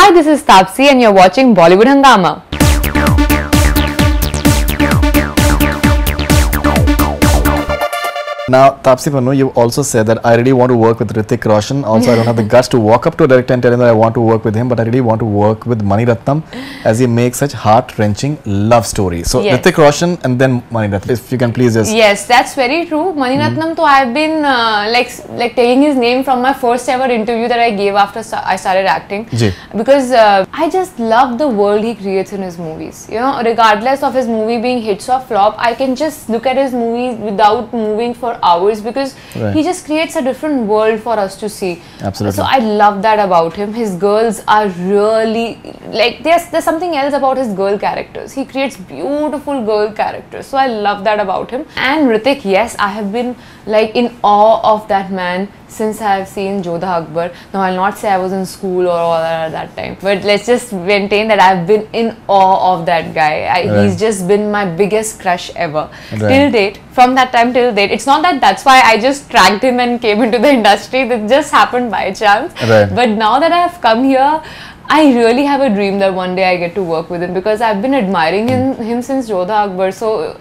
Hi, this is Taapsee and you're watching Bollywood Hungama. Now, Taapsee Pannu, you also said that I really want to work with Hrithik Roshan. Also, I don't have the guts to walk up to a director and tell him that I want to work with him, but I really want to work with Mani Ratnam as he makes such heart-wrenching love stories. So, yes. Hrithik Roshan and then Mani Ratnam. If you can please just... Yes, that's very true. Mani Ratnam, so I've been like taking his name from my first ever interview that I gave after I started acting. Ji. Because I just love the world he creates in his movies. You know, regardless of his movie being hits or flop, I can just look at his movies without moving for hours because he just creates a different world for us to see. Absolutely. So I love that about him. His girls are really like there's something else about his girl characters. He creates beautiful girl characters. So I love that about him. And Hrithik, yes, I have been like in awe of that man since I have seen Jodha Akbar. Now I'll not say I was in school or all that at that time, but let's just maintain that I've been in awe of that guy. He's just been my biggest crush ever till date. From that time till date, it's not that that's why I just tracked him and came into the industry. That just happened by chance. But now that I have come here, I really have a dream that one day I get to work with him because I've been admiring him since Jodha Akbar. So,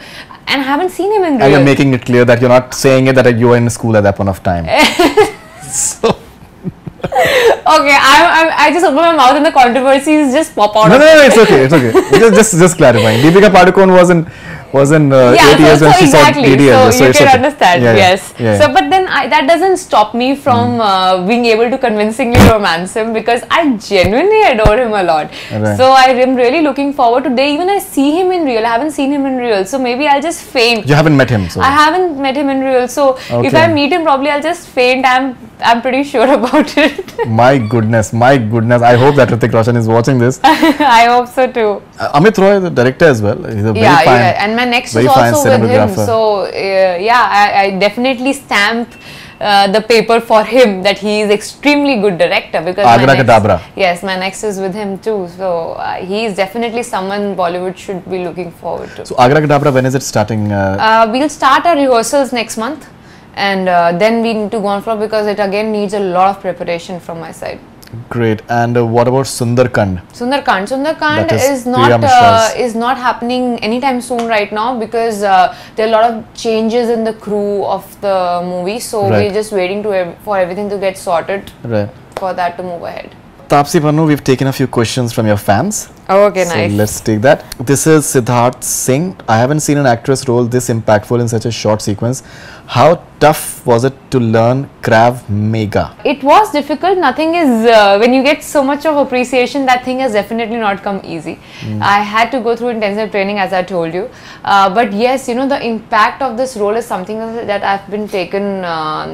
and I haven't seen him in real. And you're making it clear that you're not saying it that you were in school at that point of time. So. Okay, I just open my mouth and the controversies just pop out. No, it's okay, it's okay. just clarifying. Deepika Padukone was in 8 years when she saw DDL. So you can understand, yes. So, but then that doesn't stop me from being able to convincingly romance him because I genuinely adore him a lot. So I am really looking forward to the day even I see him in real. I haven't seen him in real, so maybe I'll just faint. You haven't met him? So. I haven't met him in real, so if I meet him, probably I'll just faint. I'm pretty sure about it. My goodness. I hope that Hrithik Roshan is watching this. I hope so too. Amit Roy, the director as well. He's a very fine, and my next is also with him. So I definitely stamp the paper for him that he is extremely good director because Agra Kadabra. Yes, my next is with him too. So he is definitely someone Bollywood should be looking forward to. So Agra Kadabra, when is it starting? We'll start our rehearsals next month. And then we need to go on floor because it again needs a lot of preparation from my side. Great. And what about Sundarkand? Sundarkand is not happening anytime soon right now because there are a lot of changes in the crew of the movie. So we're just waiting for everything to get sorted for that to move ahead. Taapsee Pannu, we've taken a few questions from your fans. Oh, okay, nice. So let's take that. This is Siddharth Singh. I haven't seen an actress role this impactful in such a short sequence. How tough was it to learn Krav Maga? It was difficult. Nothing is, when you get so much of appreciation, that thing has definitely not come easy. I had to go through intensive training as I told you. But yes, you know, the impact of this role is something that I've been taken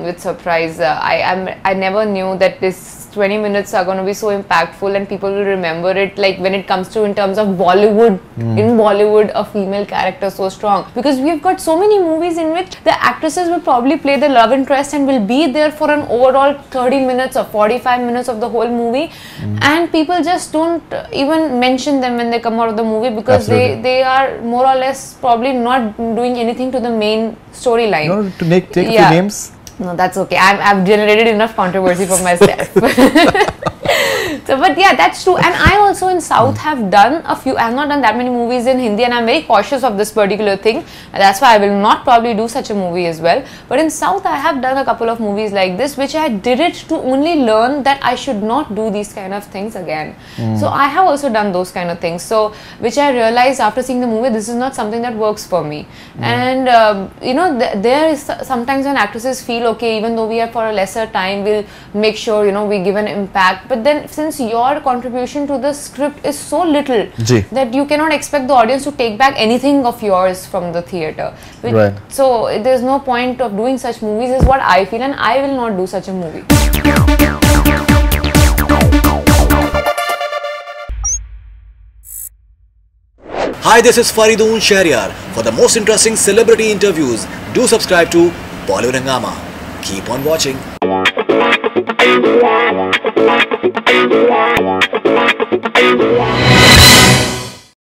with surprise. I never knew that this 20 minutes are going to be so impactful and people will remember it like when it comes to in terms of Bollywood, in Bollywood a female character so strong because we've got so many movies in which the actresses will probably play the love interest and will be there for an overall 30 minutes or 45 minutes of the whole movie and people just don't even mention them when they come out of the movie because they are more or less probably not doing anything to the main storyline. No, to take a few names? No, that's okay. I've generated enough controversy for myself. So, but yeah, that's true. And I also in South have done a few. I have not done that many movies in Hindi, and I'm very cautious of this particular thing. That's why I will not probably do such a movie as well. But in South, I have done a couple of movies like this, which I did it to only learn that I should not do these kind of things again. So I have also done those kind of things. So which I realized after seeing the movie, this is not something that works for me. And you know, there is sometimes when actresses feel okay, even though we are for a lesser time, we'll make sure, you know, we give an impact. But then since your contribution to the script is so little that you cannot expect the audience to take back anything of yours from the theatre. So there's no point of doing such movies is what I feel, and I will not do such a movie. Hi, this is Faridoon Shahryar. For the most interesting celebrity interviews, do subscribe to Bollywood Hungama. Keep on watching.